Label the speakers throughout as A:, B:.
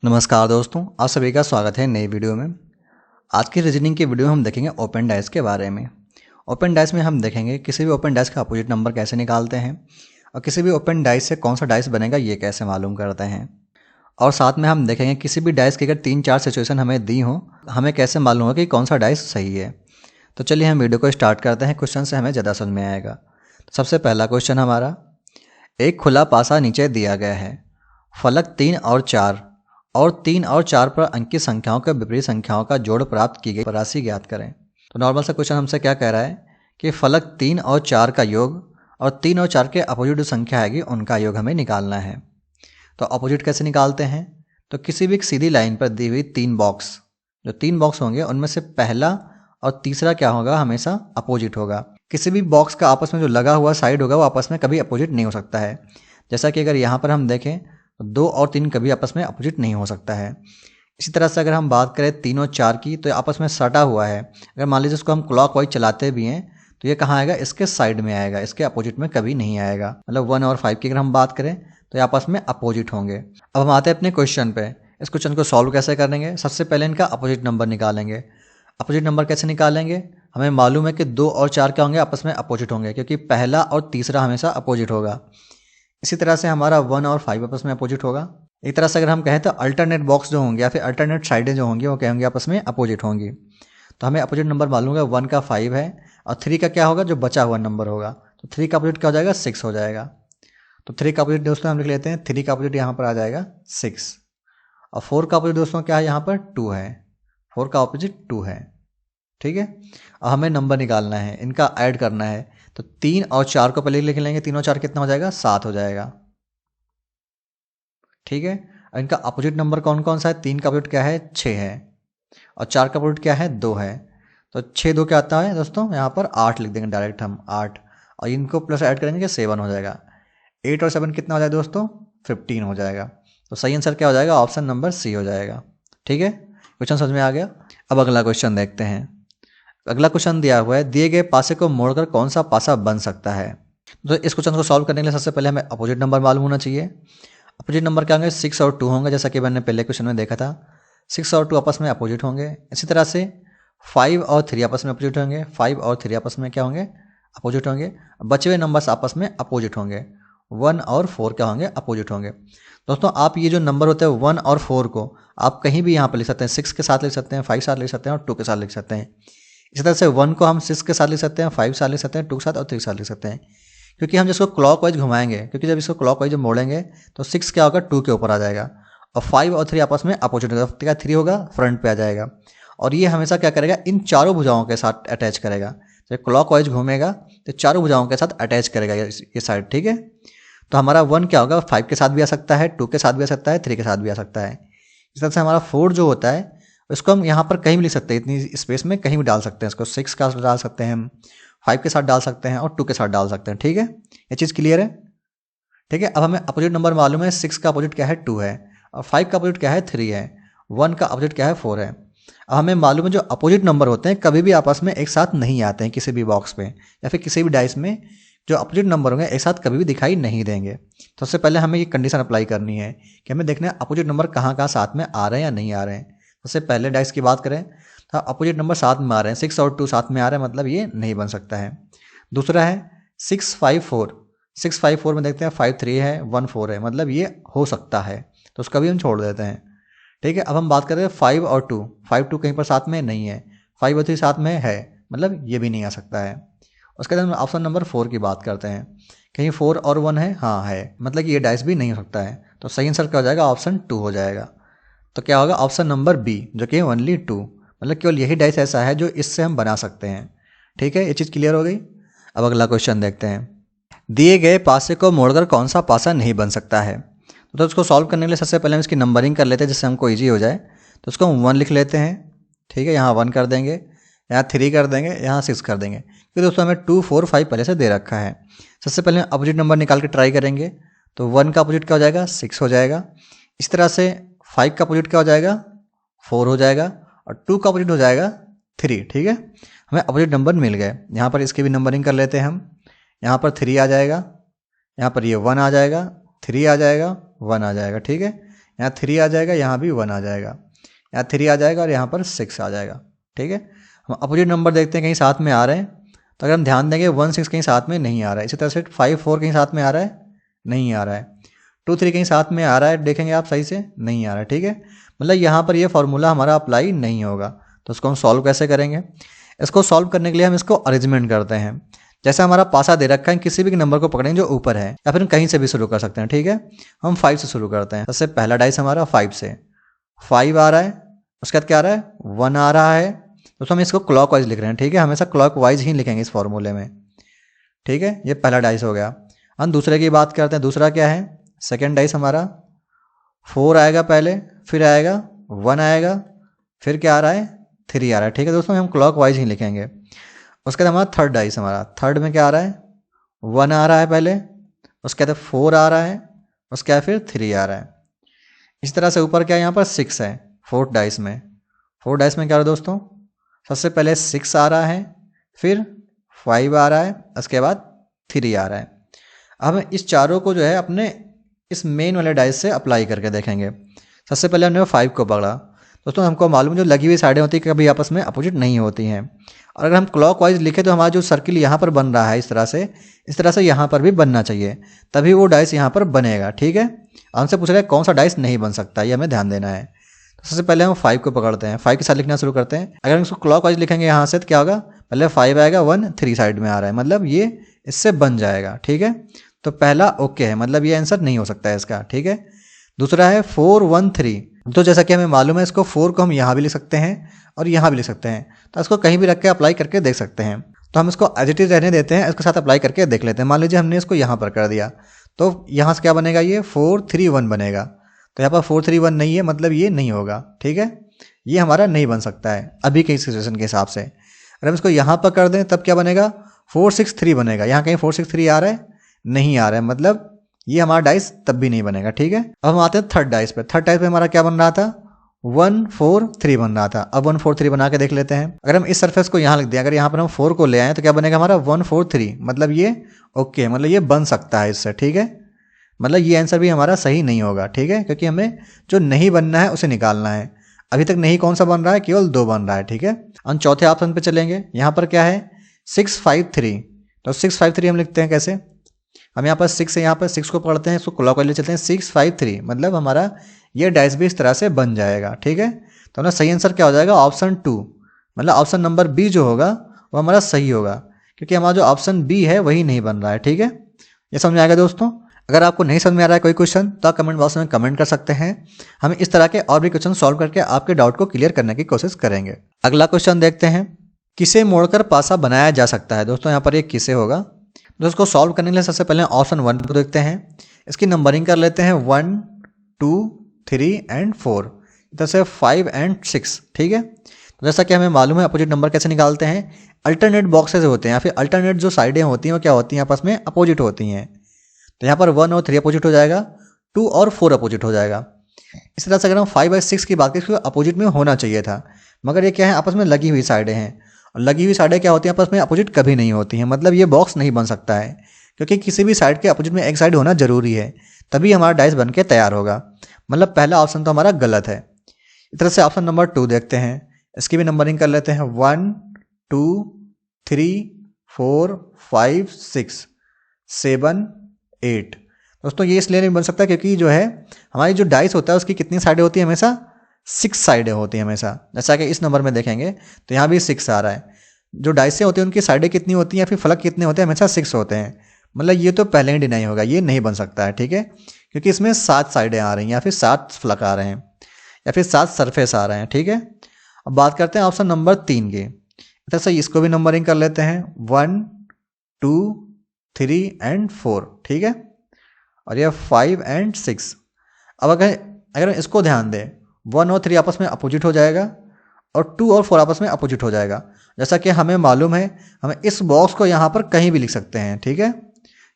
A: नमस्कार दोस्तों, आप सभी का स्वागत है नई वीडियो में। आज की रीजनिंग की वीडियो में हम देखेंगे ओपन डाइस के बारे में। ओपन डाइस में हम देखेंगे किसी भी ओपन डाइस का अपोजिट नंबर कैसे निकालते हैं और किसी भी ओपन डाइस से कौन सा डाइस बनेगा ये कैसे मालूम करते हैं। और साथ में हम देखेंगे किसी भी डाइस की अगर 3-4 सिचुएशन हमें दी हो, हमें कैसे मालूम होगा कि कौन सा डाइस सही है। तो चलिए हम वीडियो को स्टार्ट करते हैं। क्वेश्चन से हमें ज़्यादा समझ में आएगा। तो सबसे पहला क्वेश्चन हमारा, एक खुला पासा नीचे दिया गया है। फलक 3 और 4 पर अंकित संख्याओं के विपरीत संख्याओं का जोड़ प्राप्त की गई राशि ज्ञात करें। तो नॉर्मल सा क्वेश्चन हमसे क्या कह रहा है कि फलक 3 और 4 का योग और 3 और 4 के अपोजिट जो संख्या आएगी उनका योग हमें निकालना है। तो अपोजिट कैसे निकालते हैं? तो किसी भी एक सीधी लाइन पर दी हुई 3 बॉक्स, जो 3 बॉक्स होंगे उनमें से पहला और तीसरा क्या होगा, हमेशा अपोजिट होगा। किसी भी बॉक्स का आपस में जो लगा हुआ साइड होगा वो आपस में कभी अपोजिट नहीं हो सकता है। जैसा कि अगर यहाँ पर हम देखें तो 2 और 3 कभी आपस में अपोजिट नहीं हो सकता है। इसी तरह से अगर हम बात करें 3 और 4 की, तो आपस में सटा हुआ है। अगर मान लीजिए इसको हम क्लॉकवाइज चलाते भी हैं तो ये कहाँ आएगा, इसके साइड में आएगा, इसके अपोजिट में कभी नहीं आएगा। मतलब 1 और 5 की अगर हम बात करें तो ये आपस में अपोजिट होंगे। अब हम आते हैं अपने क्वेश्चन पे। इस क्वेश्चन को सॉल्व कैसे करेंगे? सबसे पहले इनका अपोजिट नंबर निकालेंगे। अपोजिट नंबर कैसे निकालेंगे? हमें मालूम है कि 2 और 4 क्या होंगे, आपस में अपोजिट होंगे, क्योंकि पहला और तीसरा हमेशा अपोजिट होगा। इसी तरह से हमारा 1 और 5 आपस में अपोजिट होगा। एक तरह से अगर हम कहें तो अल्टरनेट बॉक्स जो होंगे या फिर अल्टरनेट साइडें जो होंगी वो क्या होंगी, आपस में अपोजिट होंगी। तो हमें अपोजिट नंबर मालूम है 1 का 5 है और 3 का क्या होगा, जो बचा हुआ नंबर होगा। तो 3 का अपोजिट क्या हो जाएगा, 6 हो जाएगा। तो 3 का अपोजिट दोस्तों हम लिख लेते हैं, 3 का अपोजिट यहाँ पर आ जाएगा 6। और 4 का अपोजिट दोस्तों क्या है, यहाँ पर 2 है। 4 का अपोजिट 2 है। ठीक है। अब हमें नंबर निकालना है, इनका ऐड करना है। तो 3 और 4 को पहले लिख लेंगे। 3 और 4 कितना हो जाएगा, 7 हो जाएगा। ठीक है। और इनका अपोजिट नंबर कौन कौन सा है? 3 का अपोजिट क्या है, 6 है। और 4 का अपोजिट क्या है, 2 है। तो 6 2 क्या आता है दोस्तों, यहाँ पर 8 लिख देंगे डायरेक्ट हम, 8। और इनको प्लस ऐड करेंगे 7 हो जाएगा। 8 और 7 कितना हो जाएगा दोस्तों, 15 हो जाएगा। तो सही आंसर क्या हो जाएगा, ऑप्शन नंबर सी हो जाएगा। ठीक है, क्वेश्चन समझ में आ गया। अब अगला क्वेश्चन देखते हैं। अगला क्वेश्चन दिया हुआ है, दिए गए पासे को मोड़कर कौन सा पासा बन सकता है। तो इस क्वेश्चन को सॉल्व करने के लिए सबसे पहले हमें अपोजिट नंबर मालूम होना चाहिए। अपोजिट नंबर क्या होंगे, 6 और 2 होंगे, जैसा कि मैंने पहले क्वेश्चन में देखा था। 6 और 2 आपस में अपोजिट होंगे। इसी तरह से 5 और 3 आपस में अपोजिट होंगे। 5 और 3 आपस में क्या होंगे, अपोजिट होंगे। बचे हुए नंबर्स आपस में अपोजिट होंगे। 1 और 4 क्या होंगे, अपोजिट होंगे। दोस्तों आप ये जो नंबर होते हैं 1 और 4 को आप कहीं भी यहाँ पर लिख सकते हैं। 6 के साथ लिख सकते हैं, 5 के साथ लिख सकते हैं और 2 के साथ लिख सकते हैं। इसी तरह से 1 को हम 6 के साथ लिख सकते हैं, 5 के साथ लिख सकते हैं, 2 के साथ और 3 के साथ लिख सकते हैं। क्योंकि हम जिसको क्लॉकवाइज घुमाएंगे, क्योंकि जब इसको क्लॉकवाइज मोड़ेंगे तो 6 क्या होगा, 2 के ऊपर आ जाएगा। और 5 और 3 आपस में अपोजिट होगा। 3 होगा फ्रंट पे आ जाएगा। और ये हमेशा क्या करेगा, इन चारों भुजाओं के साथ अटैच करेगा। जब क्लॉकवाइज घूमेगा तो चारों भुजाओं के साथ अटैच करेगा ये साइड। ठीक है। तो हमारा 1 क्या होगा, 5 के साथ भी आ सकता है, 2 के साथ भी आ सकता है, 3 के साथ भी आ सकता है। इस तरह से हमारा 4 जो होता है इसको हम यहाँ पर कहीं भी लिख सकते हैं, इतनी स्पेस में कहीं भी डाल सकते हैं। इसको 6 का डाल सकते हैं हम, 5 के साथ डाल सकते हैं और 2 के साथ डाल सकते हैं। ठीक है, ये चीज़ क्लियर है। ठीक है। अब हमें अपोजिट नंबर मालूम है, 6 का अपोजिट क्या है, 2 है। और 5 का अपोजिट क्या है, 3 है। 1 का अपोजिट क्या है, 4 है। अब हमें मालूम है जो अपोजिट नंबर होते हैं कभी भी आपस में एक साथ नहीं आते हैं। किसी भी बॉक्स पे या फिर किसी भी डाइस में जो अपोजिट नंबर होंगे एक साथ कभी भी दिखाई नहीं देंगे। तो सबसे पहले हमें ये कंडीशन अप्लाई करनी है कि हमें देखना है अपोजिट नंबर कहाँ कहाँ साथ में आ रहे हैं या नहीं आ रहे हैं। सबसे पहले डाइस की बात करें तो अपोजिट नंबर साथ में आ रहे हैं, 6 और 2 साथ में आ रहे हैं, मतलब ये नहीं बन सकता है। दूसरा है 6 5 4, 6 5 4 में देखते हैं 5 3 है, 1 4 है, मतलब ये हो सकता है, तो उसका भी हम छोड़ देते हैं। ठीक है। अब हम बात करें 5 और 2, 5 2 कहीं पर साथ में नहीं है, 5 और 3 साथ में है, मतलब ये भी नहीं आ सकता है। उसके बाद हम ऑप्शन नंबर 4 की बात करते हैं, कहीं 4 और 1 है, हाँ है, मतलब कि ये डाइस भी नहीं हो सकता है। तो सही आंसर क्या हो जाएगा, ऑप्शन 2 हो जाएगा। तो क्या होगा, ऑप्शन नंबर बी, जो कि ओनली 2, मतलब केवल यही डाइस ऐसा है जो इससे हम बना सकते हैं। ठीक है, ये चीज़ क्लियर हो गई। अब अगला क्वेश्चन देखते हैं। दिए गए पासे को मोड़कर कौन सा पासा नहीं बन सकता है। तो इसको सॉल्व करने के लिए सबसे पहले हम इसकी नंबरिंग कर लेते हैं जिससे हमको ईजी हो जाए। तो इसको हम 1 लिख लेते हैं। ठीक है, यहाँ 1 कर देंगे, यहाँ 3 कर देंगे, यहाँ 6 कर देंगे। क्योंकि दोस्तों हमें 2 4 5 पहले से दे रखा है। सबसे पहले अपोजिट नंबर निकाल के ट्राई करेंगे। तो 1 का अपोजिट क्या हो जाएगा, 6 हो जाएगा। इस तरह से 5 का अपोजिट क्या हो जाएगा, 4 हो जाएगा। और 2 का अपोजिट हो जाएगा 3। ठीक है, हमें अपोजिट नंबर मिल गए। यहाँ पर इसकी भी नंबरिंग कर लेते हैं हम। यहाँ पर 3 आ जाएगा, यहाँ पर ये 1 आ जाएगा, 3 आ जाएगा, 1 आ जाएगा। ठीक है, यहाँ 3 आ जाएगा, यहाँ भी 1 आ जाएगा, यहाँ 3 आ जाएगा और यहाँ पर 6 आ जाएगा। ठीक है, हम अपोजिट नंबर देखते हैं कहीं साथ में आ रहे हैं, तो अगर हम ध्यान देंगे 1 6 कहीं साथ में नहीं आ रहा है। इसी तरह से 5 4 कहीं साथ में आ रहा है, नहीं आ रहा है। 2 3 कहीं साथ में आ रहा है, देखेंगे आप सही से, नहीं आ रहा है। ठीक है, मतलब यहाँ पर ये फॉर्मूला हमारा अप्लाई नहीं होगा। तो इसको हम सॉल्व कैसे करेंगे? इसको सॉल्व करने के लिए हम इसको अरेंजमेंट करते हैं। जैसे हमारा पासा दे रखा है, किसी भी नंबर को पकड़ेंगे जो ऊपर है, या फिर कहीं से भी शुरू कर सकते हैं। ठीक है, हम 5 से शुरू करते हैं। सबसे पहला डाइस हमारा 5 से, 5 आ रहा है, उसके बाद क्या आ रहा है, 1 आ रहा है। तो हम इसको क्लॉक वाइज लिख रहे हैं। ठीक है, हमेशा क्लॉक वाइज ही लिखेंगे इस फॉर्मूले में। ठीक है, ये पहला डाइस हो गया। हम दूसरे की बात करते हैं। दूसरा क्या है, सेकेंड डाइस हमारा 4 आएगा पहले, फिर आएगा 1 आएगा, फिर क्या आ रहा है, 3 आ रहा है। ठीक है दोस्तों, हम क्लॉक वाइज ही लिखेंगे। उसके बाद हमारा थर्ड डाइस, हमारा थर्ड में क्या आ रहा है, 1 आ रहा है पहले, उसके बाद 4 आ रहा है, उसके बाद फिर 3 आ रहा है। इस तरह से ऊपर क्या है, यहाँ पर 6 है फोर्थ डाइस में। फोर्थ डाइस में क्या आ रहा है दोस्तों, सबसे पहले 6 आ रहा है, फिर 5 आ रहा है, उसके बाद 3 आ रहा है। अब हम इस चारों को जो है अपने इस मेन वाले डाइस से अप्लाई करके देखेंगे। सबसे पहले हमने 5 को पकड़ा। दोस्तों हमको मालूम है जो लगी हुई साइडें होती हैं कभी आपस में अपोजिट नहीं होती हैं। और अगर हम क्लॉक वाइज लिखें तो हमारा जो सर्किल यहाँ पर बन रहा है इस तरह से यहाँ पर भी बनना चाहिए, तभी वो डाइस यहाँ पर बनेगा। ठीक है, हमसे पूछ रहे हैं कौन सा डाइस नहीं बन सकता, ये हमें ध्यान देना है। तो सबसे पहले हम 5 को पकड़ते हैं, 5 के साथ लिखना शुरू करते हैं। अगर हम इसको क्लॉक वाइज लिखेंगे यहाँ से तो क्या होगा, पहले 5 आएगा, 1 3 साइड में आ रहा है, मतलब ये इससे बन जाएगा। ठीक है, तो पहला ओके है, मतलब ये आंसर नहीं हो सकता है इसका। ठीक है, दूसरा है 4 1 3। तो जैसा कि हमें मालूम है इसको 4 को हम यहाँ भी लिख सकते हैं और यहाँ भी लिख सकते हैं, तो इसको कहीं भी रख के अप्लाई करके देख सकते हैं। तो हम इसको एज इट इज रहने देते हैं, इसके साथ अप्लाई करके देख लेते हैं। मान लीजिए हमने इसको यहाँ पर कर दिया, तो यहाँ से क्या बनेगा, ये 4 3 1 बनेगा। तो यहाँ पर 4 3 1 नहीं है, मतलब ये नहीं होगा। ठीक है, ये हमारा नहीं बन सकता है अभी के सिचुएशन के हिसाब से। अगर हम इसको यहाँ पर कर दें तब क्या बनेगा, 4 6 3 बनेगा। यहाँ कहीं 4 6 3 आ रहा है, नहीं आ रहा है, मतलब ये हमारा डाइस तब भी नहीं बनेगा। ठीक है, अब हम आते हैं थर्ड डाइस पे। थर्ड डाइस पे हमारा क्या बन रहा था, 1 4 3 बन रहा था। अब 1 4 3 बना के देख लेते हैं। अगर हम इस सरफेस को यहाँ लिख दें, अगर यहाँ पर हम 4 को ले आए तो क्या बनेगा हमारा 1 4 3, मतलब ये ओके, मतलब ये बन सकता है इससे। ठीक है, मतलब ये आंसर भी हमारा सही नहीं होगा। ठीक है, क्योंकि हमें जो नहीं बनना है उसे निकालना है। अभी तक नहीं कौन सा बन रहा है, केवल 2 बन रहा है। ठीक है, हम चौथे ऑप्शन पे चलेंगे। यहाँ पर क्या है, 6 5 3। तो 6 5 3 हम लिखते हैं कैसे, हम यहाँ पर 6 से यहाँ पर 6 को पढ़ते हैं, इसको क्लॉक वाइज चलते हैं, 6 5 3, मतलब हमारा ये डाइस भी इस तरह से बन जाएगा। ठीक है, तो हमारा सही आंसर क्या हो जाएगा, ऑप्शन 2, मतलब ऑप्शन नंबर बी जो होगा वो हमारा सही होगा, क्योंकि हमारा जो ऑप्शन बी है वही नहीं बन रहा है। ठीक है, ये समझ में आएगा दोस्तों। अगर आपको नहीं समझ में आ रहा है कोई क्वेश्चन तो आप कमेंट बॉक्स में कमेंट कर सकते हैं। हम इस तरह के और भी क्वेश्चन सॉल्व करके आपके डाउट को क्लियर करने की कोशिश करेंगे। अगला क्वेश्चन देखते हैं, किसे मोड़कर पासा बनाया जा सकता है। दोस्तों यहाँ पर ये किसे होगा, तो इसको सॉल्व करने के लिए सबसे पहले ऑप्शन 1 को देखते हैं। इसकी नंबरिंग कर लेते हैं 1 2 3 एंड 4, इधर से 5 एंड 6। ठीक है, तो जैसा कि हमें मालूम है अपोजिट नंबर कैसे निकालते हैं, अल्टरनेट बॉक्सेज होते हैं या फिर अल्टरनेट जो साइडें होती हैं वो क्या होती हैं, आपस में अपोजिट होती हैं। तो यहाँ पर 1 और 3 अपोजिट हो जाएगा, 2 और 4 अपोजिट हो जाएगा। इस तरह से अगर हम 5 और 6 की बात करें, इसको अपोजिट में होना चाहिए था, मगर ये क्या है, आपस में लगी हुई साइडें हैं। और लगी हुई साइडें क्या होती हैं, आपस में अपोजिट कभी नहीं होती हैं, मतलब ये बॉक्स नहीं बन सकता है, क्योंकि किसी भी साइड के अपोजिट में एक साइड होना जरूरी है, तभी हमारा डाइस बन के तैयार होगा। मतलब पहला ऑप्शन तो हमारा गलत है। इस तरह से ऑप्शन नंबर 2 देखते हैं, इसकी भी नंबरिंग कर लेते हैं 1 2 3 4 5 6 7 8। दोस्तों ये इसलिए नहीं बन सकता क्योंकि जो है हमारी जो डाइस होता है उसकी कितनी साइडें होती है, हमेशा 6 साइडें होती हैं हमेशा। जैसा कि इस नंबर में देखेंगे तो यहाँ भी 6 आ रहा है। जो डाइसें होती हैं उनकी साइडें कितनी होती हैं या फिर फलक कितने होते हैं, हमेशा 6 होते हैं। मतलब ये तो पहले ही डिनाई होगा, ये नहीं बन सकता है। ठीक है, क्योंकि इसमें 7 साइडें आ रही हैं या फिर 7 फलक आ रहे हैं या फिर 7 सरफेस आ रहे हैं। ठीक है, अब बात करते हैं ऑप्शन नंबर 3 की। इधर से इसको भी नंबरिंग कर लेते हैं 1 2 3 एंड 4। ठीक है, और यह 5 एंड 6। अब अगर इसको ध्यान दें, 1 और 3 आपस में अपोजिट हो जाएगा और 2 और 4 आपस में अपोजिट हो जाएगा। जैसा कि हमें मालूम है, हम इस बॉक्स को यहाँ पर कहीं भी लिख सकते हैं। ठीक है,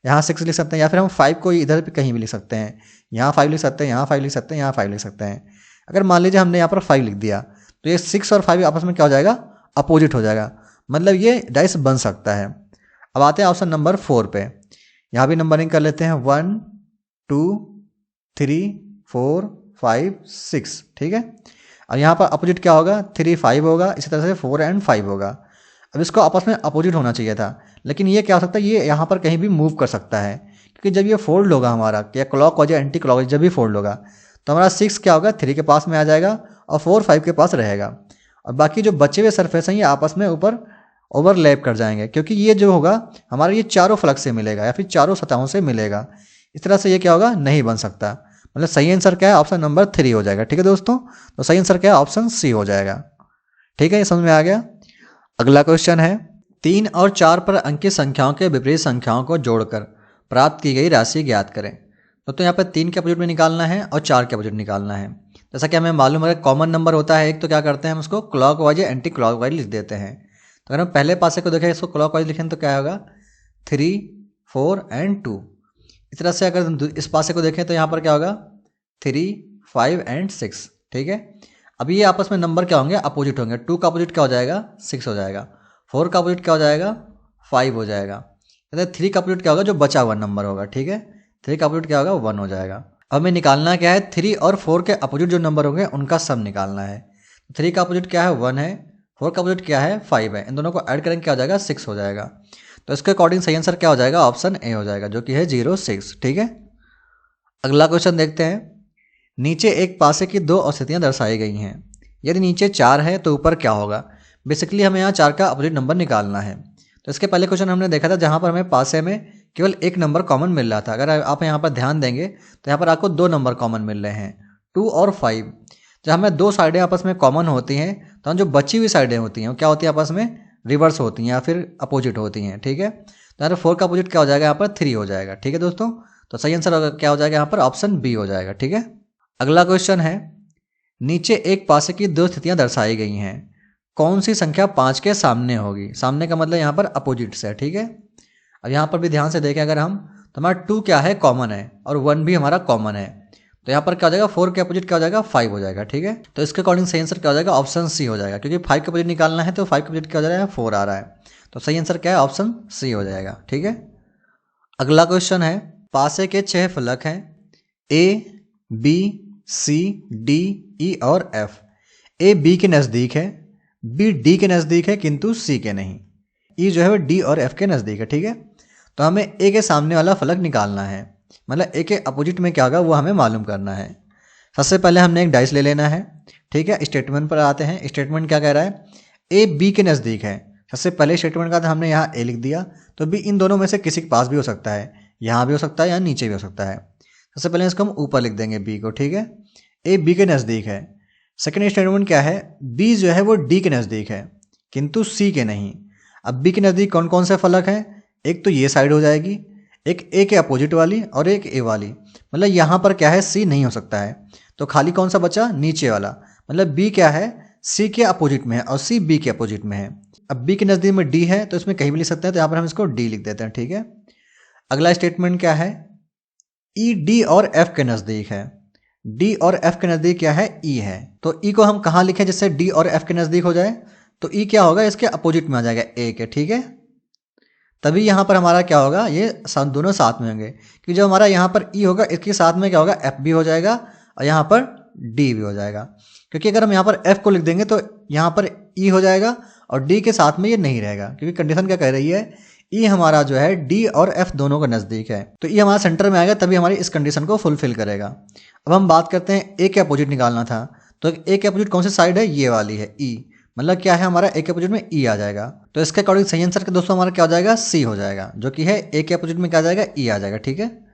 A: यहाँ 6 लिख सकते हैं या फिर हम 5 को इधर भी कहीं भी लिख सकते हैं। यहाँ 5 लिख सकते हैं, यहाँ 5 लिख सकते हैं, यहाँ 5 लिख सकते हैं। अगर मान लीजिए हमने यहाँ पर 5 लिख दिया तो ये 6 और 5 आपस में क्या हो जाएगा, अपोजिट हो जाएगा, मतलब ये डाइस बन सकता है। अब आते हैं ऑप्शन नंबर 4 पे। यहाँ भी नंबरिंग कर लेते हैं 1 2 3 4 5 6, ठीक है। और यहाँ पर अपोजिट क्या होगा, 3 5 होगा, इसी तरह से 4 एंड 5 होगा। अब इसको आपस में अपोजिट होना चाहिए था, लेकिन ये क्या हो सकता है, ये यहाँ पर कहीं भी मूव कर सकता है, क्योंकि जब ये फोल्ड होगा हमारा, या क्लॉक वाइज या एंटी क्लॉक वाइज जब भी फोल्ड होगा, तो हमारा 6 क्या होगा, 3 के पास में आ जाएगा और 4 5 के पास रहेगा। और बाकी जो बचे हुए सरफेस हैं ये आपस में ऊपर ओवरलैप कर जाएंगे, क्योंकि ये जो होगा हमारा ये चारों फ्लक्स से मिलेगा या फिर चारों सतहों से मिलेगा। इस तरह से ये क्या होगा, नहीं बन सकता। मतलब सही आंसर क्या है, ऑप्शन नंबर 3 हो जाएगा, ठीक है दोस्तों। तो सही आंसर क्या है, ऑप्शन सी हो जाएगा, ठीक है। ये समझ में आ गया। अगला क्वेश्चन है, 3 और 4 पर अंकित संख्याओं के विपरीत संख्याओं को जोड़कर प्राप्त की गई राशि ज्ञात करें। तो यहाँ पर 3 के अपोजिट में निकालना है और 4 के अपोजिट निकालना है। जैसा कि हमें मालूम है कॉमन नंबर होता है एक, तो क्या करते हैं हम उसको क्लॉक वाइज या एंटी क्लॉक वाइज लिख देते हैं। तो अगर हम पहले पासे को देखें, इसको क्लॉक वाइज लिखें तो क्या होगा, 3 4 एंड 2। इस तरह से अगर इस पासे को देखें तो यहाँ पर क्या होगा, 3 5 एंड 6, ठीक है। अब ये आपस में नंबर क्या होंगे, अपोजिट होंगे। 2 का अपोजिट क्या हो जाएगा, 6 हो जाएगा। 4 का अपोजिट क्या हो जाएगा, 5 हो जाएगा। 3 का अपोजिट क्या होगा, जो बचा हुआ नंबर होगा, ठीक है। 3 का अपोजिट क्या होगा, 1 हो जाएगा। अब हमें निकालना क्या है, 3 और 4 के अपोजिट जो नंबर होंगे उनका सम निकालना है। 3 का अपोजिट क्या है, 1 है। 4 का अपोजिट क्या है, 5 है। इन दोनों को ऐड करेंगे क्या हो जाएगा, 6 हो जाएगा। तो इसके अकॉर्डिंग सही आंसर क्या हो जाएगा, ऑप्शन ए हो जाएगा, जो कि है 0 6, ठीक है। अगला क्वेश्चन देखते हैं। नीचे एक पासे की 2 स्थितियां दर्शाई गई हैं। यदि नीचे 4 है तो ऊपर क्या होगा। बेसिकली हमें यहाँ 4 का अपोजिट नंबर निकालना है। तो इसके पहले क्वेश्चन हमने देखा था जहाँ पर हमें पासे में केवल एक नंबर कॉमन मिल रहा था। अगर आप यहाँ पर ध्यान देंगे तो यहाँ पर आपको 2 नंबर कॉमन मिल रहे हैं, 2 और 5। जब हमें 2 साइडें आपस में कॉमन होती हैं तो हम जो बची हुई साइडें होती हैं वो क्या होती हैं, आपस में रिवर्स होती हैं या फिर अपोजिट होती हैं, ठीक है। तो यहाँ पर 4 का अपोजिट क्या हो जाएगा, यहाँ पर 3 हो जाएगा, ठीक है दोस्तों। तो सही आंसर क्या हो जाएगा, यहाँ पर ऑप्शन बी हो जाएगा, ठीक है। अगला क्वेश्चन है, नीचे एक पासे की 2 स्थितियां दर्शाई गई हैं। कौन सी संख्या 5 के सामने होगी। सामने का मतलब यहाँ पर अपोजिट से, ठीक है। अब यहाँ पर भी ध्यान से देखें अगर हम, तो हमारा 2 क्या है, कॉमन है, और 1 भी हमारा कॉमन है। तो यहाँ पर क्या हो जाएगा, 4 के अपोजिट क्या हो जाएगा, 5 हो जाएगा, ठीक है। तो इसके अकॉर्डिंग सही आंसर क्या हो जाएगा, ऑप्शन सी हो जाएगा, क्योंकि 5 के अपोजिट निकालना है तो 5 के अपोजिट क्या हो जाएगा, 4 आ रहा है। तो सही आंसर क्या है, ऑप्शन सी हो जाएगा, ठीक है। अगला क्वेश्चन है, पासे के 6 फलक हैं, A B C D E और एफ। ए बी के नज़दीक है, बी डी के नज़दीक है किंतु सी के नहीं। ई जो है वो डी और एफ के नज़दीक है, ठीक है। तो हमें ए के सामने वाला फलक निकालना है, मतलब ए के अपोजिट में क्या होगा वो हमें मालूम करना है। सबसे पहले हमने एक डाइस ले लेना है, ठीक है। स्टेटमेंट पर आते हैं। स्टेटमेंट क्या कह रहा है, ए बी के नज़दीक है। सबसे पहले स्टेटमेंट का था हमने यहाँ ए लिख दिया, तो बी इन दोनों में से किसी के पास भी हो सकता है, यहाँ भी हो सकता है या नीचे भी हो सकता है। सबसे पहले इसको हम ऊपर लिख देंगे बी को, ठीक है। ए बी के नज़दीक है। सेकेंड स्टेटमेंट क्या है, बी जो है वो डी के नज़दीक है किंतु सी के नहीं। अब बी के नज़दीक कौन कौन से फलक हैं, एक तो ये साइड हो जाएगी, एक ए के अपोजिट वाली और एक ए वाली। मतलब यहाँ पर क्या है, सी नहीं हो सकता है, तो खाली कौन सा बचा, नीचे वाला। मतलब बी क्या है, सी के अपोजिट में है और सी बी के अपोजिट में है। अब बी के नज़दीक में डी है तो इसमें कहीं भी लिख सकते हैं, तो यहाँ पर हम इसको डी लिख देते हैं, ठीक है। अगला स्टेटमेंट क्या है, ई डी और एफ के नज़दीक है। डी और एफ के नज़दीक क्या है, ई है। तो ई को हम कहाँ लिखें जिससे डी और एफ के नज़दीक हो जाए, तो ई क्या होगा, इसके अपोजिट में आ जाएगा, ए के, ठीक है। तभी यहाँ पर हमारा क्या होगा, ये दोनों साथ में होंगे, कि जो हमारा यहाँ पर ई होगा इसके साथ में क्या होगा, एफ भी हो जाएगा और यहाँ पर डी भी हो जाएगा। क्योंकि अगर हम यहाँ पर एफ को लिख देंगे तो यहाँ पर ई हो जाएगा और डी के साथ में ये नहीं रहेगा, क्योंकि कंडीशन क्या कह रही है, ई हमारा जो है डी और एफ दोनों का नज़दीक है, तो ई हमारा सेंटर में आएगा, तभी हमारी इस कंडीशन को फुलफिल करेगा। अब हम बात करते हैं ए के अपोजिट निकालना था, तो ए के अपोजिट कौन सी साइड है, ये वाली है, ई। मतलब क्या है, हमारा ए के अपोजिट में ई आ जाएगा। तो इसके अकॉर्डिंग सही आंसर के दोस्तों हमारा क्या हो जाएगा, सी हो जाएगा, जो कि है ए के अपोजिट में क्या आ जाएगा, ई आ जाएगा, ठीक है।